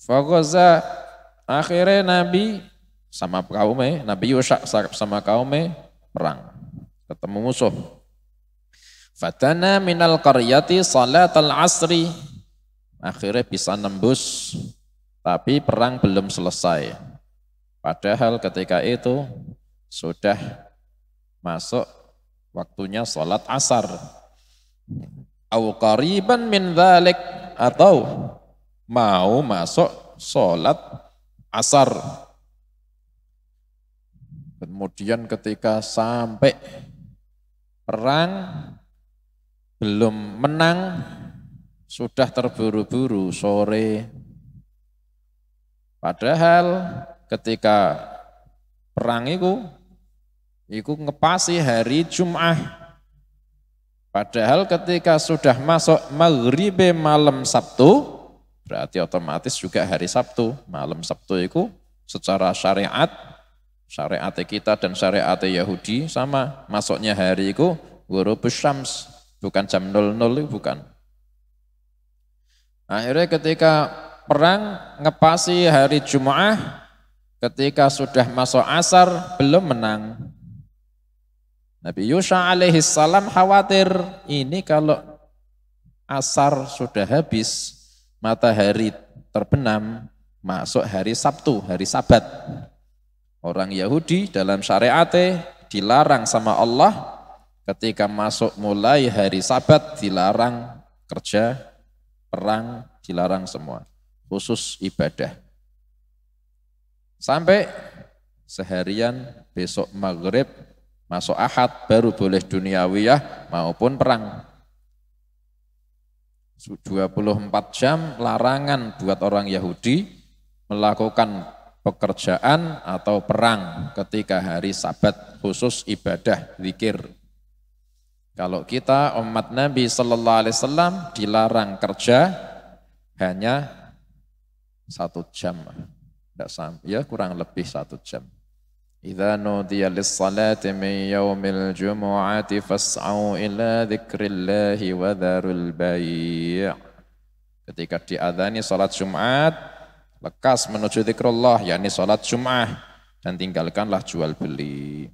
Faghaza, akhirnya Nabi sama kaumnya, Nabi Yusha sama kaumnya perang, ketemu musuh. Fatana minal qaryati salatal asri, akhirnya bisa nembus, tapi perang belum selesai. Padahal ketika itu sudah masuk waktunya salat asar. Au qariban min dzalik, atau mau masuk salat asar. Kemudian ketika sampai perang belum menang, sudah terburu-buru sore. Padahal ketika perang itu ngepasi hari Jum'ah. Padahal ketika sudah masuk maghrib malam Sabtu, berarti otomatis juga hari Sabtu. Malam Sabtu itu secara syariat kita dan syariat Yahudi sama, masuknya hari itu ghurubus syams, bukan jam 00, bukan. Akhirnya ketika perang ngepasi hari Jum'ah, ketika sudah masuk asar belum menang. Nabi Yusha alaihi salam khawatir, ini kalau asar sudah habis, matahari terbenam, masuk hari Sabtu, hari Sabat. Orang Yahudi dalam syariatnya dilarang sama Allah, ketika masuk mulai hari Sabat dilarang kerja, perang, dilarang semua, khusus ibadah. Sampai seharian besok maghrib, masuk Ahad baru boleh duniawiyah maupun perang. 24 jam larangan buat orang Yahudi melakukan pekerjaan atau perang ketika hari Sabat, khusus ibadah, zikir. Kalau kita umat Nabi Sallallahu Alaihi Wasallam dilarang kerja hanya 1 jam, tidak sampai, ya kurang lebih 1 jam. Idza nudiya lis-salati min yaumil jumu'ati fas'au ila dzikrillahi wa dzarul bai'. Ketika diadzani salat Jumat, lekas menuju zikrullah, yakni salat Jum'ah, dan tinggalkanlah jual beli.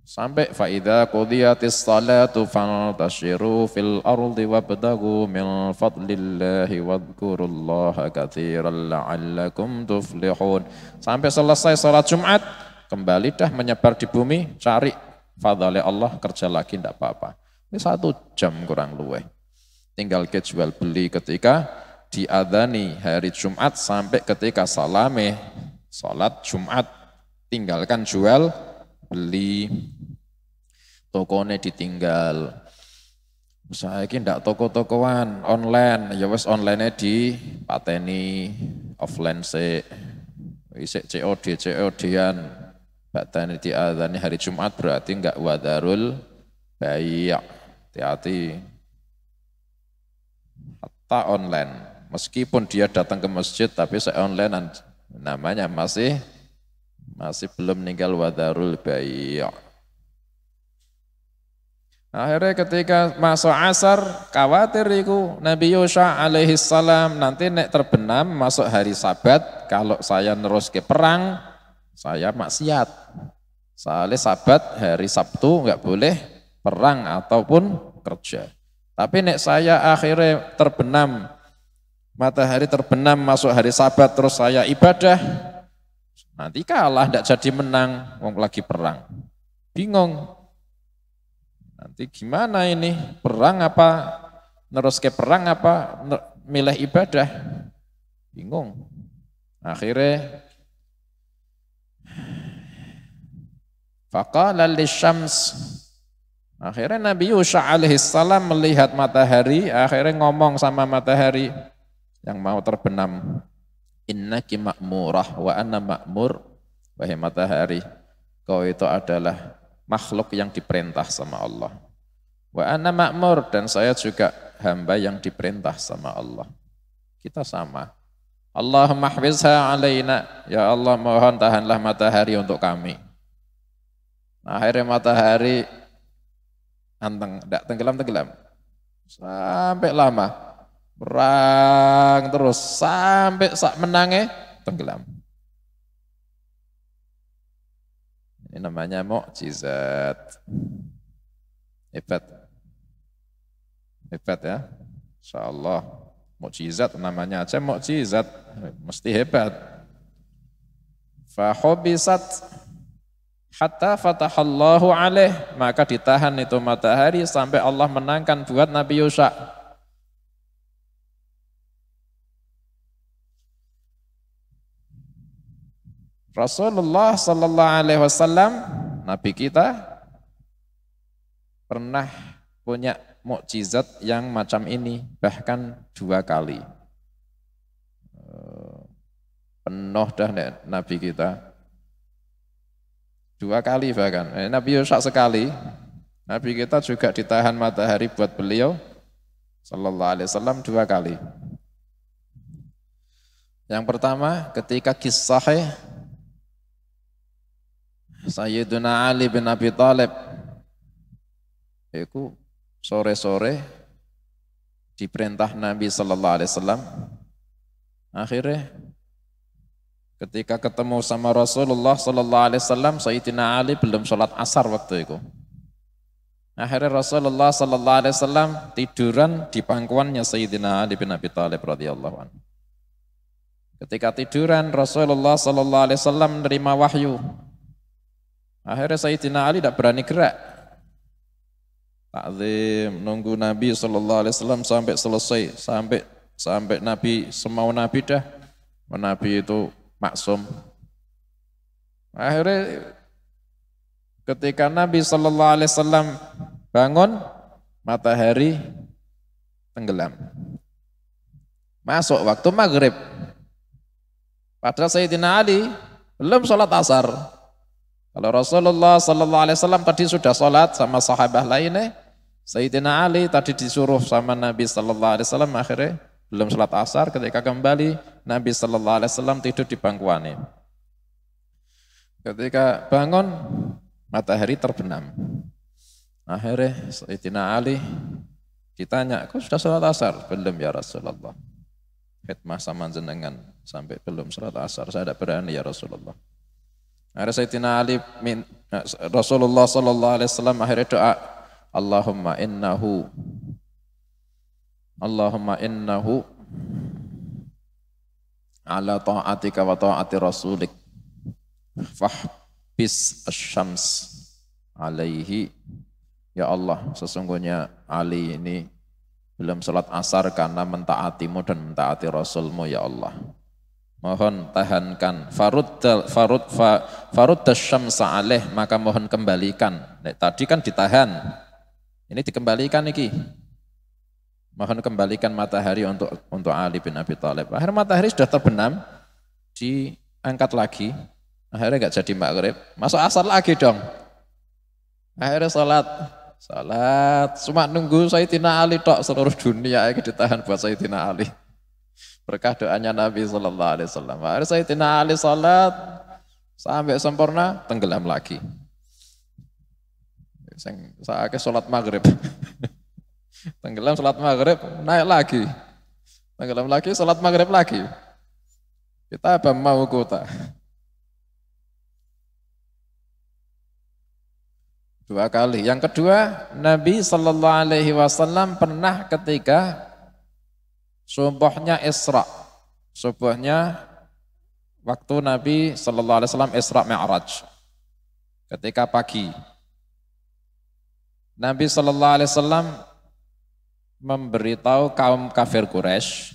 Sampai fa idza qudiyatis salatu fantashiru fil ardi wabtaghu min fadlillahi wadhkurullaha katsiran la'allakum tuflihun. Sampai selesai salat Jumat, kembali dah menyebar di bumi, cari fadhale Allah, kerja lagi tidak apa-apa. Ini 1 jam kurang luweh. Tinggal ke jual beli ketika diadzani hari Jumat sampai ketika salame salat Jumat, tinggalkan jual beli, tokone ditinggal. Saiki ndak toko-tokoan, online, ya wis online-nya dipateni, offline sik. Isik COD-an. Badane diadzani hari Jumat berarti enggak wadarul bai'. Hati-hati. Hatta online. Meskipun dia datang ke masjid tapi online namanya masih belum meninggal wadarul bai'. Akhirnya ketika masuk asar, khawatir itu Nabi Yusha alaihi salam, nanti nek terbenam masuk hari Sabat, kalau saya nerus ke perang, saya maksiat. Soalnya Sabat hari Sabtu enggak boleh perang ataupun kerja. Tapi nek saya akhirnya terbenam, matahari terbenam masuk hari Sabat terus saya ibadah, nanti kalah, tidak jadi menang, wong lagi perang. Bingung. Nanti gimana ini? Perang apa? Nerus ke perang apa? Milih ibadah? Bingung. Akhirnya faqala lisyams. Akhirnya Nabi Yusha alaihi salam melihat matahari, akhirnya ngomong sama matahari yang mau terbenam. Innaki ma'murah wa anna ma'mur. Wahai matahari, kau itu adalah makhluk yang diperintah sama Allah. Wa anna ma'mur, dan saya juga hamba yang diperintah sama Allah. Kita sama. Allahumma hafizha alaina, ya Allah mohon tahanlah matahari untuk kami. Akhirnya matahari anteng, tidak tenggelam-tenggelam. Sampai lama. Perang terus sampai sak menange tenggelam. Ini namanya mukjizat. Hebat. Hebat ya. Insyaallah mukjizat namanya aja mukjizat, mesti hebat. Fahobisat hatta fatahallahu alaih, maka ditahan itu matahari sampai Allah menangkan buat Nabi Yusha. Rasulullah sallallahu alaihi wasallam, Nabi kita pernah punya mukjizat yang macam ini, bahkan 2 kali. Penuh dah Nabi kita. 2 kali bahkan. Nabi Yusha sekali. Nabi kita juga ditahan matahari buat beliau sallallahu alaihi wasallam 2 kali. Yang pertama ketika kisah Sayyidina Ali bin Abi Thalib itu sore-sore diperintah Nabi sallallahu alaihi wasallam, akhirnya ketika ketemu sama Rasulullah sallallahu alaihi wasallam, Sayyidina Ali belum sholat asar waktu itu. Akhirnya Rasulullah sallallahu alaihi wasallam tiduran di pangkuannya Sayyidina Ali bin Abi Thalib radhiyallahu anhu. Ketika tiduran Rasulullah sallallahu alaihi wasallam menerima wahyu. Akhirnya Sayyidina Ali tidak berani gerak. Takzim, nunggu Nabi sallallahu alaihi wasallam sampai selesai, sampai Nabi semau Nabi dah. Nabi itu maksum. Akhirnya ketika Nabi sallallahu alaihi wasallam bangun, matahari tenggelam. Masuk waktu maghrib. Padahal Sayyidina Ali belum sholat asar. Kalau Rasulullah sallallahu alaihi wasallam tadi sudah sholat sama sahabat lainnya, Sayyidina Ali tadi disuruh sama Nabi sallallahu alaihi wasallam, akhirnya belum sholat asar. Ketika kembali, Nabi sallallahu alaihi wasallam tidur di bangkuannya. Ketika bangun, matahari terbenam. Akhirnya Sayyidina Ali ditanya, kau sudah sholat asar? Belum ya Rasulullah. Khidmah sama jenengan sampai belum sholat asar, saya tidak berani ya Rasulullah. Akhirnya Sayyidina Ali, Rasulullah sallallahu alaihi wasallam akhirnya doa, Allahumma innahu ala ta'atika wa ta'ati rasulik fahbis asyams alaihi. Ya Allah, sesungguhnya Ali ini belum sholat asar karena mentaatimu dan mentaati Rasulmu ya Allah. Mohon tahankan farud syamsa alaih, maka mohon kembalikan. Tadi kan ditahan, ini dikembalikan iki. Mohon kembalikan matahari untuk Ali bin Abi Thalib. Akhirnya matahari sudah terbenam, diangkat lagi. Akhirnya enggak jadi maghrib, masuk asar lagi dong. Akhirnya sholat, cuma nunggu Sayyidina Ali tok, seluruh dunia ini ditahan buat Sayyidina Ali. Berkah doanya Nabi sallallahu alaihi wasallam. Akhirnya Sayyidina Ali salat sampai sempurna, tenggelam lagi. Saya salat maghrib. Tenggelam salat maghrib, naik lagi. Tenggelam lagi, salat maghrib lagi. Kita apa mau kota? 2 kali. Yang kedua, Nabi sallallahu alaihi wasallam pernah ketika subuhnya Isra, subuhnya waktu Nabi sallallahu alaihi wasallam Isra Mi'raj. Ketika pagi, Nabi sallallahu alaihi wasallam memberitahu kaum kafir Quraisy,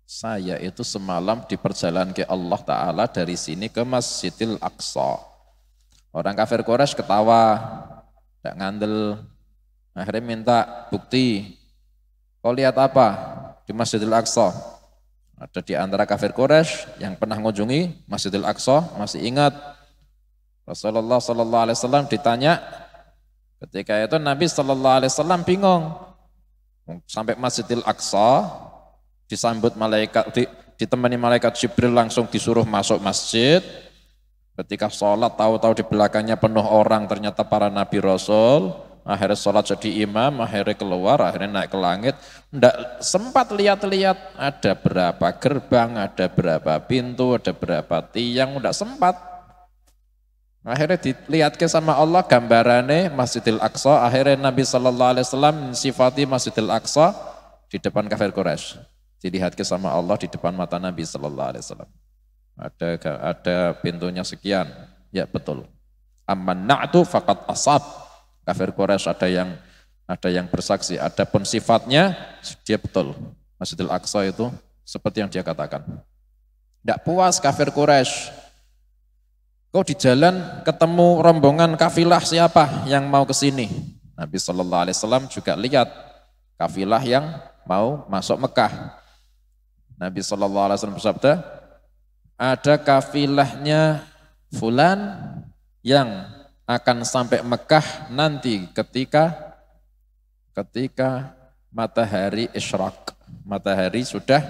saya itu semalam di perjalanan ke Allah Ta'ala dari sini ke Masjidil Aqsa. Orang kafir Quraisy ketawa, tidak ngandel, akhirnya minta bukti. Kau lihat apa di Masjidil Aqsa? Ada di antara kafir Quraisy yang pernah mengunjungi Masjidil Aqsa, masih ingat Rasulullah sallallahu alaihi wasallam ditanya. Ketika itu Nabi sallallahu alaihi wasallam bingung. Sampai Masjidil Aqsa disambut malaikat, ditemani malaikat Jibril, langsung disuruh masuk masjid. Ketika sholat tahu-tahu di belakangnya penuh orang, ternyata para nabi rasul. akhirnya sholat jadi imam, akhirnya keluar, akhirnya naik ke langit. Tidak sempat lihat-lihat ada berapa gerbang, ada berapa pintu, ada berapa tiang, tidak sempat. Akhirnya dilihat ke sama Allah gambarannya Masjidil Aqsa, akhirnya Nabi Sallallahu Alaihi Wasallam sifati Masjidil Aqsa di depan kafir Quraisy. Dilihat ke sama Allah di depan mata Nabi Sallallahu Alaihi Wasallam. Ada pintunya sekian, ya betul. Amman na'tu faqad asab. Kafir Quraisy ada yang bersaksi, adapun sifatnya dia betul. Masjidil Aqsa itu seperti yang dia katakan. Tidak puas kafir Quraisy. Kau di jalan ketemu rombongan kafilah siapa yang mau ke sini? Nabi Shallallahu Alaihi Wasallam juga lihat kafilah yang mau masuk Mekah. Nabi Shallallahu Alaihi Wasallam bersabda, ada kafilahnya fulan yang akan sampai Mekah nanti ketika matahari isyraq. Matahari sudah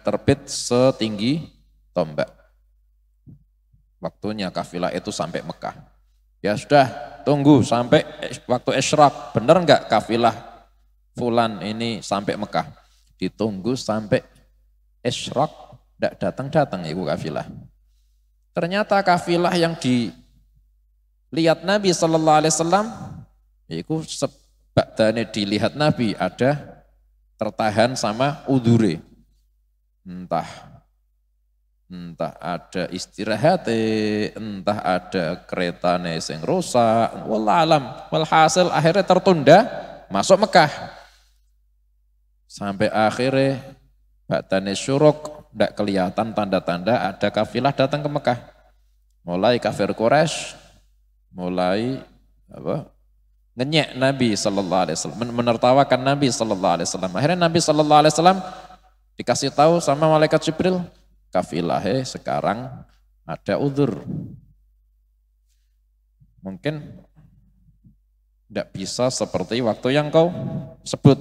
terbit setinggi tombak. Waktunya kafilah itu sampai Mekah. Ya sudah, tunggu sampai waktu isyraq. Benar enggak kafilah fulan ini sampai Mekah? Ditunggu sampai isyraq, enggak datang-datang ibu kafilah. Ternyata kafilah yang dilihat Nabi Sallallahu Alaihi Wasallam, itu sebabnya dilihat Nabi ada tertahan sama udhure, entah ada istirahat, entah ada keretane sing rusak, wallah alam, walhasil akhirnya tertunda masuk Mekah, sampai akhirnya badane syuruk. Tidak kelihatan tanda-tanda ada kafilah datang ke Mekah. Mulai kafir Quraisy, mulai ngenyek Nabi Sallallahu Alaihi Wasallam, menertawakan Nabi Sallallahu Alaihi Wasallam. Akhirnya Nabi Sallallahu Alaihi Wasallam dikasih tahu sama malaikat Jibril, kafilahnya sekarang ada udzur. Mungkin tidak bisa seperti waktu yang kau sebut.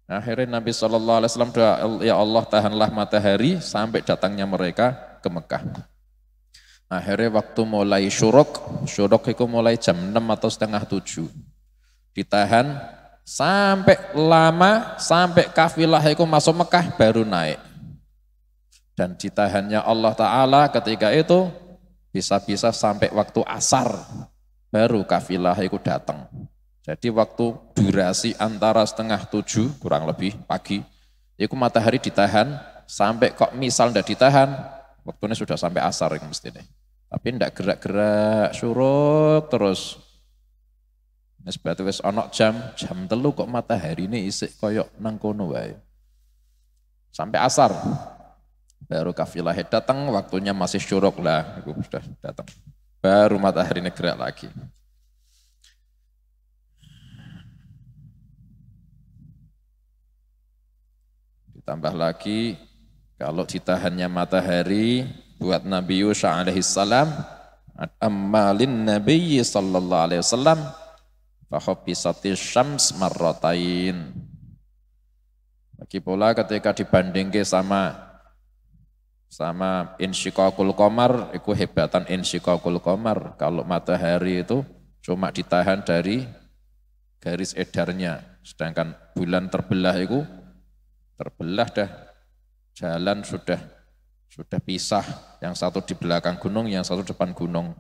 Akhirnya Nabi SAW doa, ya Allah tahanlah matahari sampai datangnya mereka ke Mekah. Akhirnya waktu mulai syuruk itu mulai jam 6 atau setengah 7. Ditahan sampai lama, sampai kafilah itu masuk Mekah baru naik. Dan ditahannya Allah Ta'ala ketika itu bisa-bisa sampai waktu asar baru kafilah itu datang. Jadi waktu durasi antara setengah 7 kurang lebih pagi, itu matahari ditahan sampai kok misal tidak ditahan, waktunya sudah sampai asar yang mestinya. Tapi tidak gerak-gerak syuruk terus. Nesbatu wis onok jam 3 kok matahari ini isik koyok nang kono wae. Sampai asar baru kafilah datang, waktunya masih syuruk lah, itu sudah datang. Baru matahari ini gerak lagi. Tambah lagi, kalau ditahannya matahari buat Nabi Yusha alaihissalam, ammalin Nabi sallallahu alaihi wasallam, fahabbisatis syams marratain. Lagi pula ketika dibandingke sama insyiqaqul qamar, itu hebatan insyiqaqul qamar. Kalau matahari itu cuma ditahan dari garis edarnya, sedangkan bulan terbelah itu terbelah dah, jalan sudah pisah, yang satu di belakang gunung, yang satu depan gunung.